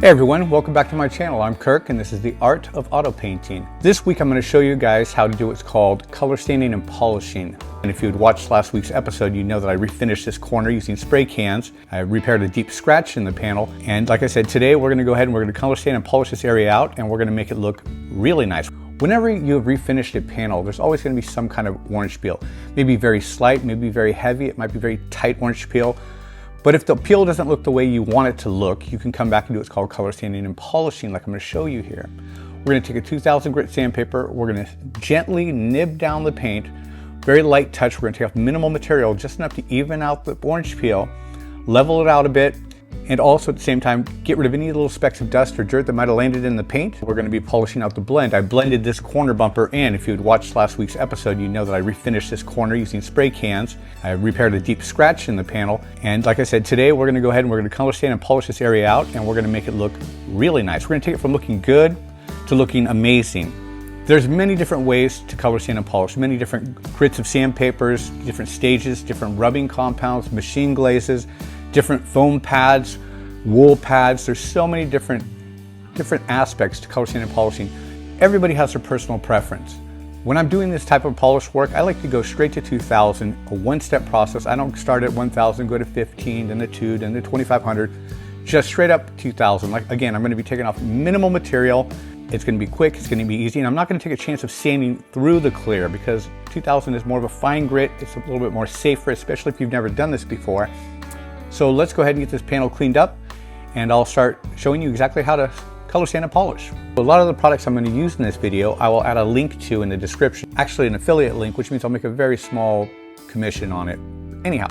Hey everyone, welcome back to my channel. I'm Kirk and this is the Art of Auto Painting. This week I'm going to show you guys how to do what's called color sanding and polishing. And if you had watched last week's episode, you know that I refinished this corner using spray cans. I repaired a deep scratch in the panel. And like I said, today we're going to go ahead and we're going to color sand and polish this area out and we're going to make it look really nice. Whenever you have refinished a panel, there's always going to be some kind of orange peel. Maybe very slight, maybe very heavy. It might be very tight orange peel. But if the peel doesn't look the way you want it to look, you can come back and do what's called color sanding and polishing, like I'm going to show you here. We're going to take a 2000 grit sandpaper. We're going to gently nib down the paint, very light touch. We're going to take off minimal material, just enough to even out the orange peel, level it out a bit, and also at the same time, get rid of any little specks of dust or dirt that might have landed in the paint. We're going to be polishing out the blend. I blended this corner bumper in. If you had watched last week's episode, you know that I refinished this corner using spray cans. I repaired a deep scratch in the panel. And like I said, today we're going to go ahead and we're going to color sand and polish this area out and we're going to make it look really nice. We're going to take it from looking good to looking amazing. There's many different ways to color sand and polish, many different grits of sandpapers, different stages, different rubbing compounds, machine glazes, different foam pads, wool pads. There's so many different aspects to color sanding and polishing. Everybody has their personal preference. When I'm doing this type of polish work, I like to go straight to 2000, a one-step process. I don't start at 1000, go to 15, then to 2, then to 2500, just straight up 2000. Like again, I'm going to be taking off minimal material. It's going to be quick, it's going to be easy, and I'm not going to take a chance of sanding through the clear because 2000 is more of a fine grit. It's a little bit more safer, especially if you've never done this before. So let's go ahead and get this panel cleaned up and I'll start showing you exactly how to color sand and polish. A lot of the products I'm going to use in this video, I will add a link to in the description. Actually an affiliate link, which means I'll make a very small commission on it. Anyhow,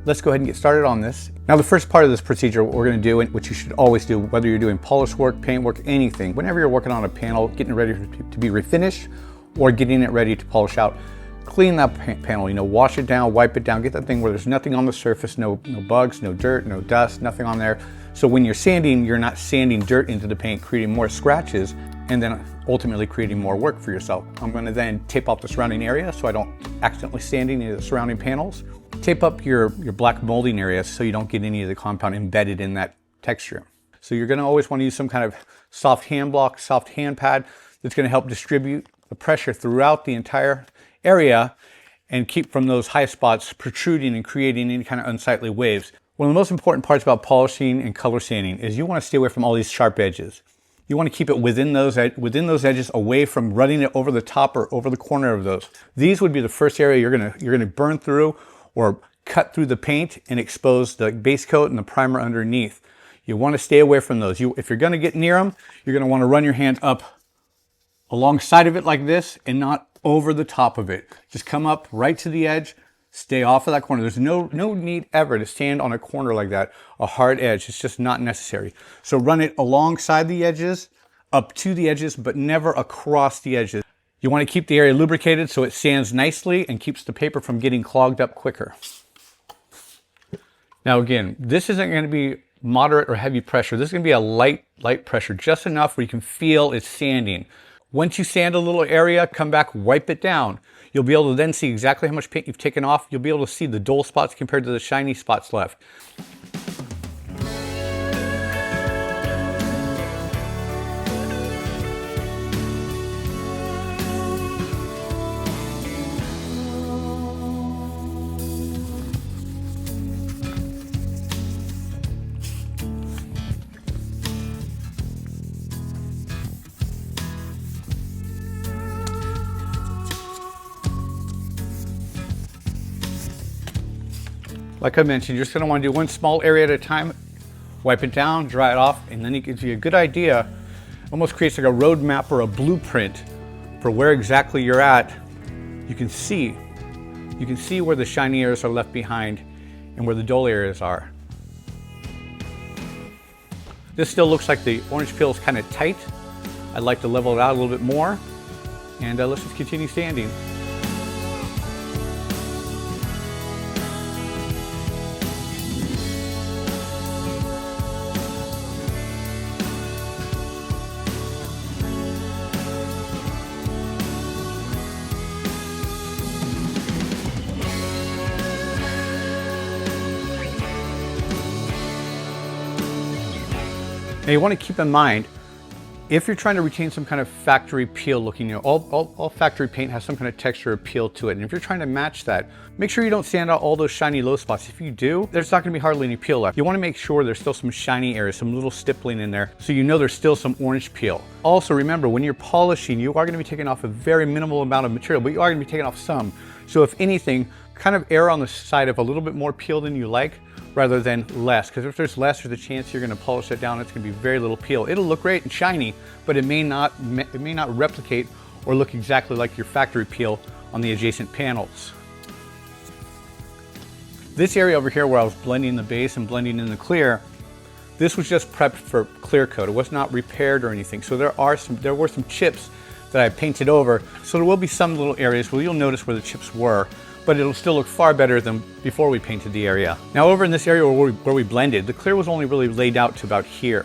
let's go ahead and get started on this. Now the first part of this procedure, what we're going to do, which you should always do, whether you're doing polish work, paint work, anything, whenever you're working on a panel, getting it ready to be refinished or getting it ready to polish out, clean that panel, wash it down, wipe it down, get that thing where there's nothing on the surface, no bugs, no dirt, no dust, nothing on there. So when you're sanding, you're not sanding dirt into the paint, creating more scratches, and then ultimately creating more work for yourself. I'm going to then tape off the surrounding area so I don't accidentally sand any of the surrounding panels. Tape up your black molding area so you don't get any of the compound embedded in that texture. So you're going to always want to use some kind of soft hand block, soft hand pad that's going to help distribute the pressure throughout the entire area and keep from those high spots protruding and creating any kind of unsightly waves. One of the most important parts about polishing and color sanding is you want to stay away from all these sharp edges. You want to keep it within those edges, away from running it over the top or over the corner of those. These would be the first area you're gonna burn through or cut through the paint and expose the base coat and the primer underneath. You want to stay away from those. If you're going to get near them, you're going to want to run your hand up alongside of it like this and not over the top of it. Just come up right to the edge, stay off of that corner. There's no need ever to stand on a corner like that, a hard edge. It's just not necessary. So run it alongside the edges, up to the edges, but never across the edges. You want to keep the area lubricated so it sands nicely and keeps the paper from getting clogged up quicker. Now again, this isn't going to be moderate or heavy pressure. This is going to be a light pressure, just enough where you can feel it sanding. Once you sand a little area, come back, wipe it down. You'll be able to then see exactly how much paint you've taken off. You'll be able to see the dull spots compared to the shiny spots left. Like I mentioned, you're just going to want to do one small area at a time, wipe it down, dry it off, and then it gives you a good idea, almost creates like a road map or a blueprint for where exactly you're at. You can see where the shiny areas are left behind and where the dull areas are. This still looks like the orange peel is kind of tight. I'd like to level it out a little bit more, and let's just continue sanding. Now you want to keep in mind, if you're trying to retain some kind of factory peel looking, all factory paint has some kind of texture or peel to it. And if you're trying to match that, make sure you don't sand out all those shiny low spots. If you do, there's not gonna be hardly any peel left. You wanna make sure there's still some shiny areas, some little stippling in there, so you know there's still some orange peel. Also remember, when you're polishing, you are gonna be taking off a very minimal amount of material, but you are gonna be taking off some. So if anything, kind of err on the side of a little bit more peel than you like, rather than less, because if there's less, there's a chance you're going to polish it down. It's going to be very little peel. It'll look great and shiny, but it may not replicate or look exactly like your factory peel on the adjacent panels. This area over here where I was blending the base and blending in the clear, this was just prepped for clear coat. It was not repaired or anything. So there were some chips that I painted over. So there will be some little areas where you'll notice where the chips were, but it'll still look far better than before we painted the area. Now over in this area where we blended, the clear was only really laid out to about here.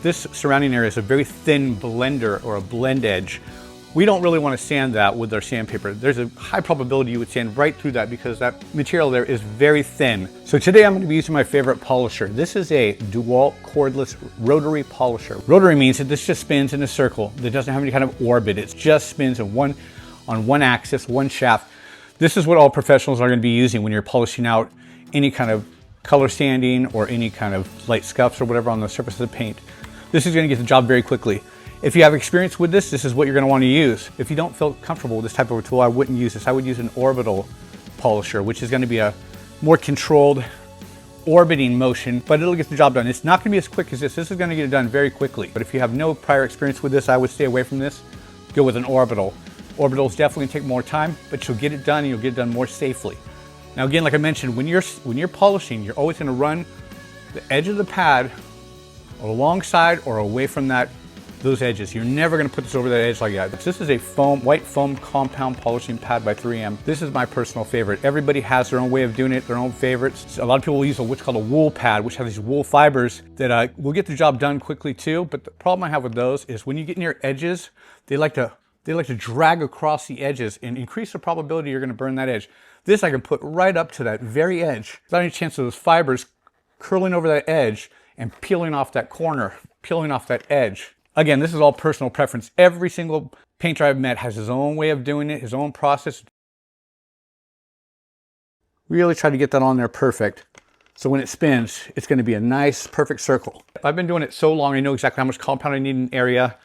This surrounding area is a very thin blender or a blend edge. We don't really want to sand that with our sandpaper. There's a high probability you would sand right through that because that material there is very thin. So today I'm going to be using my favorite polisher. This is a Dewalt cordless rotary polisher. Rotary means that this just spins in a circle. It doesn't have any kind of orbit. It just spins on one axis, one shaft. This is what all professionals are going to be using when you're polishing out any kind of color sanding or any kind of light scuffs or whatever on the surface of the paint. This is going to get the job very quickly. If you have experience with this, this is what you're going to want to use. If you don't feel comfortable with this type of a tool, I wouldn't use this. I would use an orbital polisher, which is going to be a more controlled orbiting motion, but it'll get the job done. It's not going to be as quick as this. This is going to get it done very quickly. But if you have no prior experience with this, I would stay away from this. Go with an orbital. Orbitals definitely take more time, but you'll get it done and you'll get it done more safely. Now again, like I mentioned, when you're polishing, you're always going to run the edge of the pad alongside or away from those edges. You're never going to put this over that edge like that. This is a white foam compound polishing pad by 3M. This is my personal favorite. Everybody has their own way of doing it, their own favorites. A lot of people will use what's called a wool pad, which has these wool fibers that will get the job done quickly too. But the problem I have with those is when you get near edges, they like to drag across the edges and increase the probability you're going to burn that edge. This I can put right up to that very edge without any chance of those fibers curling over that edge and peeling off that corner, peeling off that edge. Again, this is all personal preference. Every single painter I've met has his own way of doing it, his own process. Really try to get that on there perfect. So when it spins, it's going to be a nice, perfect circle. I've been doing it so long, I know exactly how much compound I need in an area,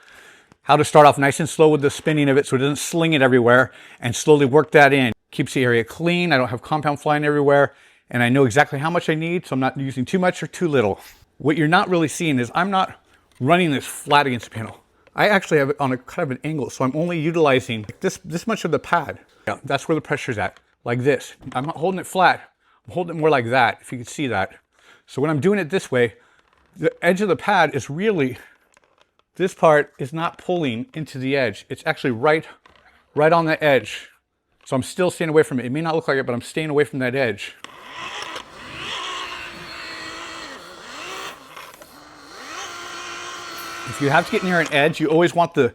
how to start off nice and slow with the spinning of it so it doesn't sling it everywhere, and slowly work that in. Keeps the area clean, I don't have compound flying everywhere, and I know exactly how much I need, so I'm not using too much or too little. What you're not really seeing is I'm not running this flat against the panel. I actually have it on a kind of an angle, so I'm only utilizing this much of the pad. Yeah, that's where the pressure's at, like this. I'm not holding it flat, I'm holding it more like that, if you can see that. So when I'm doing it this way, the edge of the pad is really, this part is not pulling into the edge. It's actually right on the edge. So I'm still staying away from it. It may not look like it, but I'm staying away from that edge. If you have to get near an edge, you always want the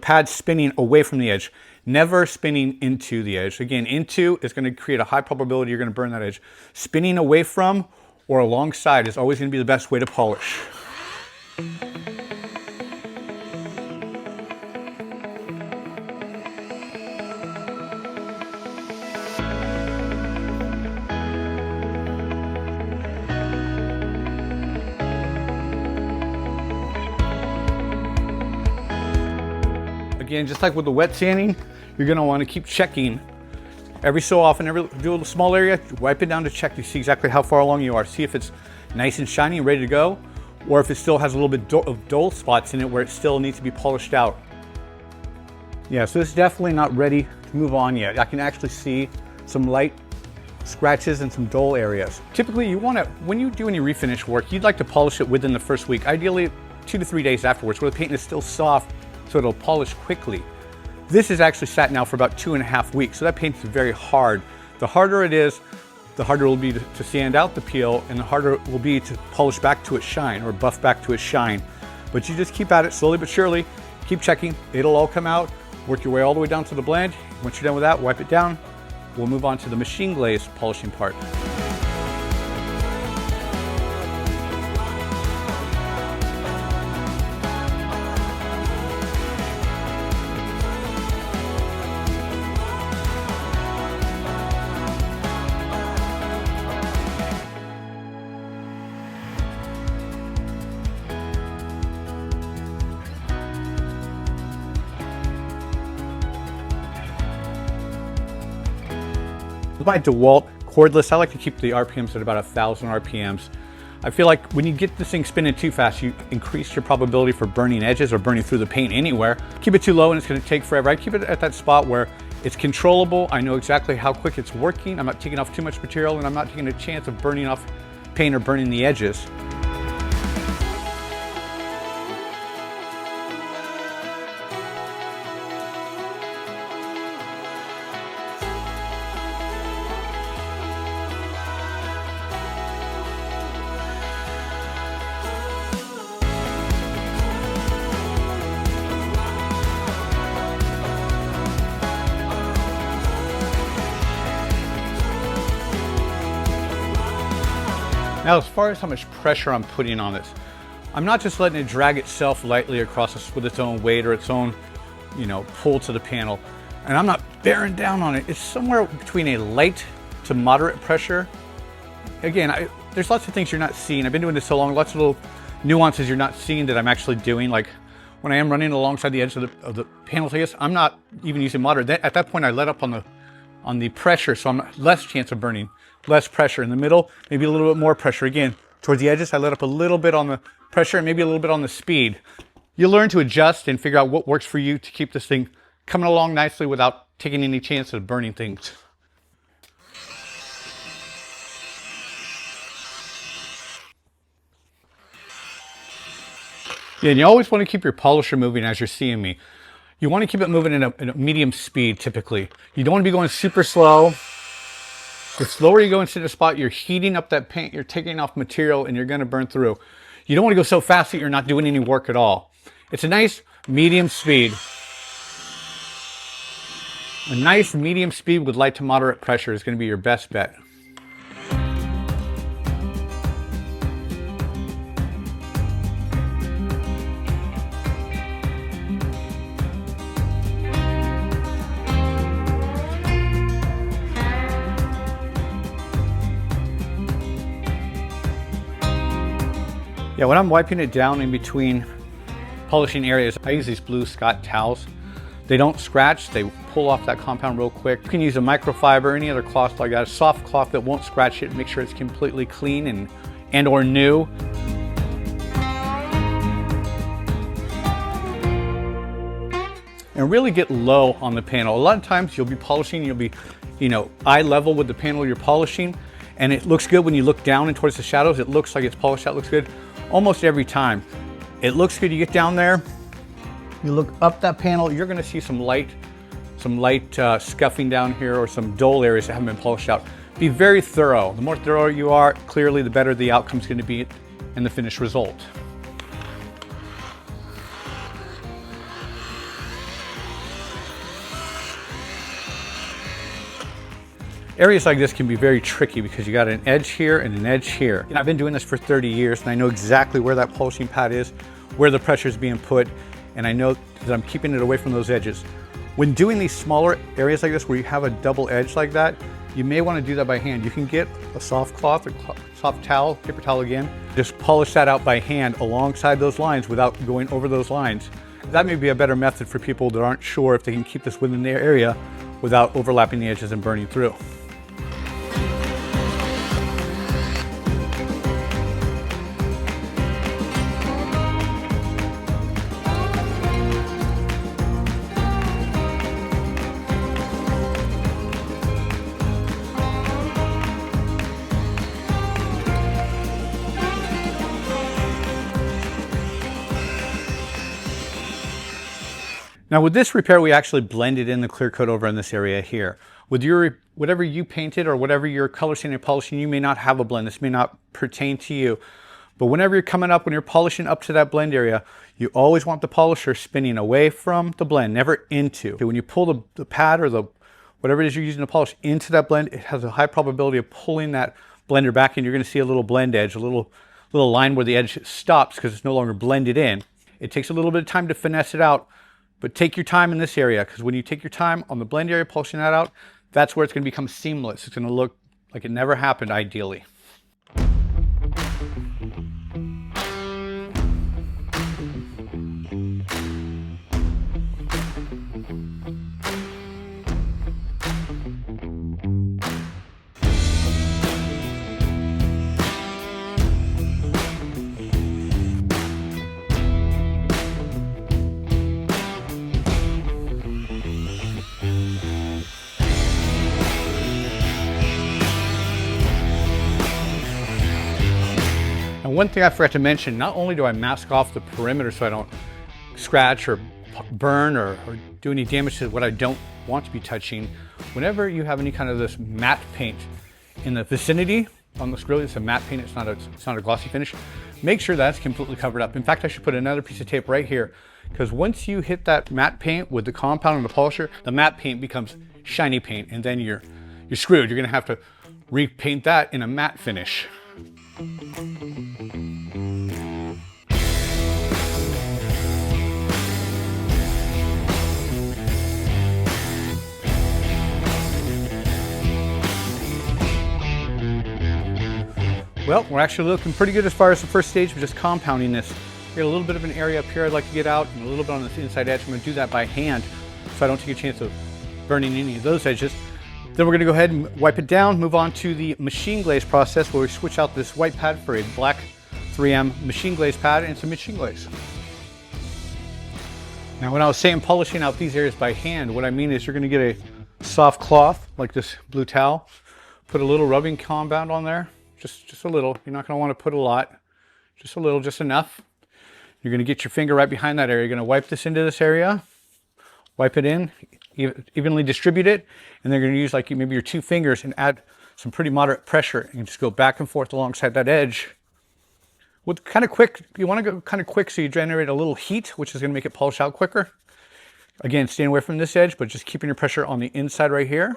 pad spinning away from the edge, never spinning into the edge. Again, into is going to create a high probability you're going to burn that edge. Spinning away from or alongside is always going to be the best way to polish. Again, just like with the wet sanding, you're going to want to keep checking every so often. Do a small area, wipe it down to check to see exactly how far along you are. See if it's nice and shiny and ready to go, or if it still has a little bit of dull spots in it where it still needs to be polished out. Yeah, so it's definitely not ready to move on yet. I can actually see some light scratches and some dull areas. Typically, you want to, when you do any refinish work, you'd like to polish it within the first week, ideally 2 to 3 days afterwards, where the paint is still soft, so it'll polish quickly. This is actually sat now for about 2.5 weeks, so that paint is very hard. The harder it is, the harder it will be to sand out the peel, and the harder it will be to polish back to its shine or buff back to its shine. But you just keep at it slowly but surely, keep checking, it'll all come out, work your way all the way down to the blend. Once you're done with that, wipe it down. We'll move on to the machine glaze polishing part. My Dewalt cordless, I like to keep the RPMs at about 1,000 RPMs. I feel like when you get this thing spinning too fast, you increase your probability for burning edges or burning through the paint anywhere. Keep it too low and it's going to take forever. I keep it at that spot where it's controllable. I know exactly how quick it's working. I'm not taking off too much material and I'm not taking a chance of burning off paint or burning the edges. Now, as far as how much pressure I'm putting on this, I'm not just letting it drag itself lightly across this with its own weight or its own, pull to the panel. And I'm not bearing down on it. It's somewhere between a light to moderate pressure. Again, there's lots of things you're not seeing. I've been doing this so long, lots of little nuances you're not seeing that I'm actually doing. Like when I am running alongside the edge of the panels, I guess I'm not even using moderate. At that point, I let up on the pressure, so I'm less chance of burning. Less pressure in the middle, maybe a little bit more pressure. Again, towards the edges, I let up a little bit on the pressure and maybe a little bit on the speed. You learn to adjust and figure out what works for you to keep this thing coming along nicely without taking any chance of burning things. Yeah, and you always want to keep your polisher moving as you're seeing me. You want to keep it moving in a medium speed typically. You don't want to be going super slow. The slower you go into the spot, you're heating up that paint, you're taking off material, and you're going to burn through. You don't want to go so fast that you're not doing any work at all. It's a nice medium speed. A nice medium speed with light to moderate pressure is going to be your best bet. Yeah, when I'm wiping it down in between polishing areas, I use these blue Scott towels. They don't scratch, they pull off that compound real quick. You can use a microfiber or any other cloth like that, a soft cloth that won't scratch it, make sure it's completely clean and or new. And really get low on the panel. A lot of times you'll be polishing, you'll be, eye level with the panel you're polishing, and it looks good when you look down and towards the shadows. It looks like it's polished out, looks good. Almost every time. It looks good, you get down there, you look up that panel, you're gonna see some light scuffing down here or some dull areas that haven't been polished out. Be very thorough. The more thorough you are, clearly the better the outcome's gonna be in the finished result. Areas like this can be very tricky because you got an edge here and an edge here. I've been doing this for 30 years and I know exactly where that polishing pad is, where the pressure is being put, and I know that I'm keeping it away from those edges. When doing these smaller areas like this where you have a double edge like that, you may want to do that by hand. You can get a soft cloth or soft towel, paper towel again, just polish that out by hand alongside those lines without going over those lines. That may be a better method for people that aren't sure if they can keep this within their area without overlapping the edges and burning through. Now with this repair, we actually blended in the clear coat over in this area here. With your whatever you painted or whatever your color sanding and polishing, you may not have a blend. This may not pertain to you. But whenever you're coming up, when you're polishing up to that blend area, you always want the polisher spinning away from the blend, never into. When you pull the pad or whatever it is you're using to polish into that blend, it has a high probability of pulling that blender back, and you're going to see a little blend edge, a little line where the edge stops because it's no longer blended in. It takes a little bit of time to finesse it out. But take your time in this area, because when you take your time on the blend area, polishing that out, that's where it's going to become seamless. It's going to look like it never happened, ideally. one thing I forgot to mention, not only do I mask off the perimeter so I don't scratch or burn or do any damage to what I don't want to be touching, whenever you have any kind of this matte paint in the vicinity on this grill, it's a matte paint, it's not a glossy finish, make sure that's completely covered up. In fact, I should put another piece of tape right here, because once you hit that matte paint with the compound and the polisher, the matte paint becomes shiny paint, and then you're screwed. You're gonna have to repaint that in a matte finish. Well, we're actually looking pretty good as far as the first stage of just compounding this. Got a little bit of an area up here I'd like to get out, and a little bit on this inside edge. I'm going to do that by hand so I don't take a chance of burning any of those edges. Then we're going to go ahead and wipe it down, move on to the machine glaze process, where we switch out this white pad for a black 3M machine glaze pad and some machine glaze. Now, when I was saying polishing out these areas by hand, what I mean is you're going to get a soft cloth like this blue towel, put a little rubbing compound on there. Just a little. You're not going to want to put a lot. Just a little, just enough. You're going to get your finger right behind that area. You're going to wipe this into this area. Wipe it in, evenly distribute it, and they're going to use like maybe your 2 fingers and add some pretty moderate pressure and just go back and forth alongside that edge. With kind of quick, you want to go kind of quick so you generate a little heat, which is going to make it polish out quicker. Again, staying away from this edge, but just keeping your pressure on the inside right here.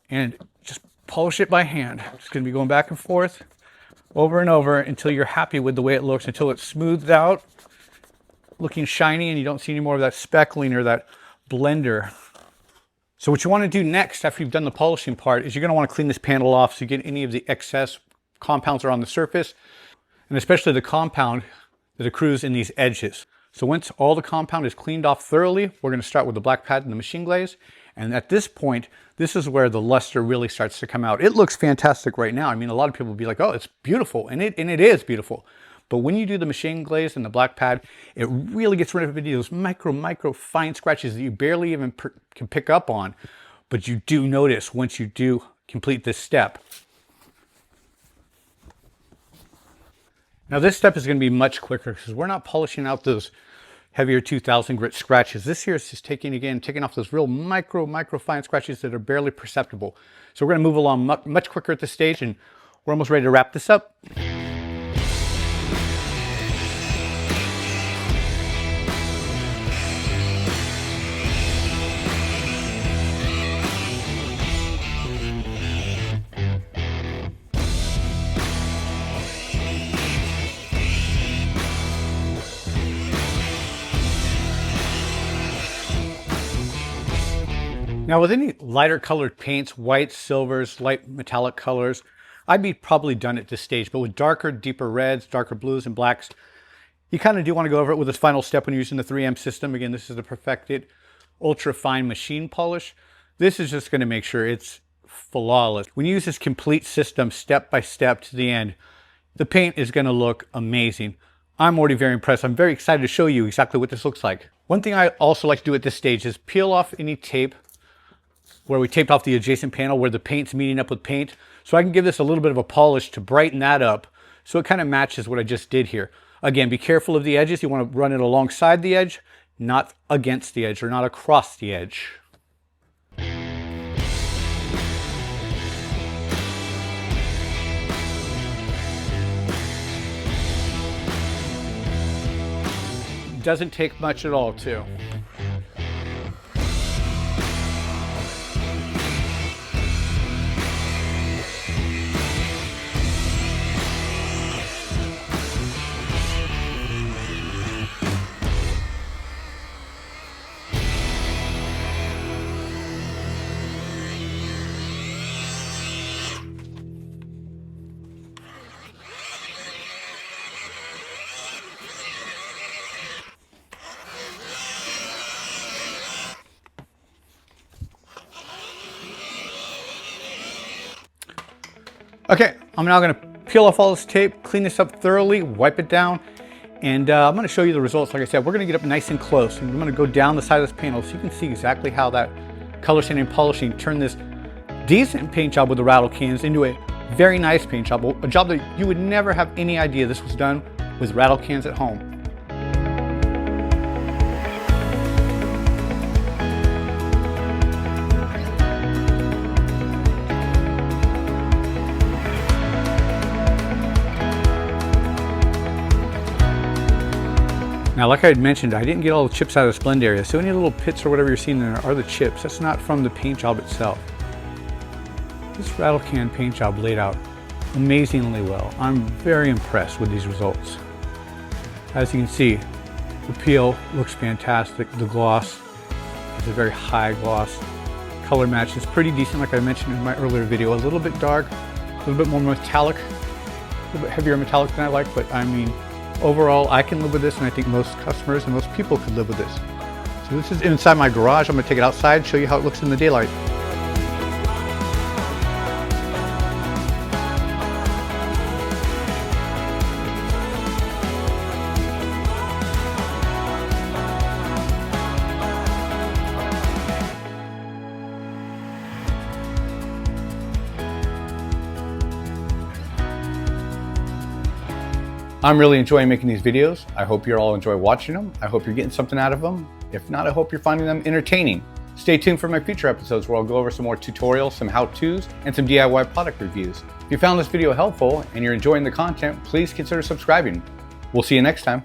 And just polish it by hand. It's going to be going back and forth over and over until you're happy with the way it looks, until it's smoothed out, looking shiny, and you don't see any more of that speckling or that blender. So what you want to do next after you've done the polishing part is you're going to want to clean this panel off so you get any of the excess compounds that are on the surface, and especially the compound that accrues in these edges. So once all the compound is cleaned off thoroughly, we're going to start with the black pad and the machine glaze. And at this point, this is where the luster really starts to come out. It looks fantastic right now. I mean, a lot of people will be like, oh, it's beautiful. And it is beautiful. But when you do the machine glaze and the black pad, it really gets rid of those micro fine scratches that you barely even can pick up on. But you do notice once you do complete this step. Now this step is going to be much quicker because we're not polishing out those heavier 2000 grit scratches. This here is just taking off those real micro fine scratches that are barely perceptible. So we're going to move along much quicker at this stage, and we're almost ready to wrap this up. Now with any lighter colored paints, whites, silvers, light metallic colors, I'd be probably done at this stage. But with darker, deeper reds, darker blues and blacks, you kind of do want to go over it with this final step when you're using the 3M system. Again, this is the perfected ultra-fine machine polish. This is just going to make sure it's flawless. When you use this complete system step by step to the end, the paint is going to look amazing. I'm already very impressed. I'm very excited to show you exactly what this looks like. One thing I also like to do at this stage is peel off any tape where we taped off the adjacent panel where the paint's meeting up with paint. So I can give this a little bit of a polish to brighten that up so it kind of matches what I just did here. Again, be careful of the edges. You want to run it alongside the edge, not against the edge or not across the edge. Doesn't take much at all, too. Okay, I'm now going to peel off all this tape, clean this up thoroughly, wipe it down, and I'm going to show you the results. Like I said, we're going to get up nice and close, and I'm going to go down the side of this panel so you can see exactly how that color sanding and polishing turned this decent paint job with the rattle cans into a Very nice paint job, a job that you would never have any idea this was done with rattle cans at home. Now, like I had mentioned, I didn't get all the chips out of this blend area, so any little pits or whatever you're seeing there are the chips. That's not from the paint job itself. This rattle can paint job laid out amazingly well. I'm very impressed with these results. As you can see, the peel looks fantastic. The gloss is a very high gloss. Color match is pretty decent, like I mentioned in my earlier video. A little bit dark, a little bit more metallic, a little bit heavier metallic than I like, but I mean, overall, I can live with this, and I think most customers and most people could live with this. So this is inside my garage. I'm going to take it outside, show you how it looks in the daylight. I'm really enjoying making these videos. I hope you all enjoy watching them. I hope you're getting something out of them. If not, I hope you're finding them entertaining. Stay tuned for my future episodes where I'll go over some more tutorials, some how-tos, and some DIY product reviews. If you found this video helpful and you're enjoying the content, please consider subscribing. We'll see you next time.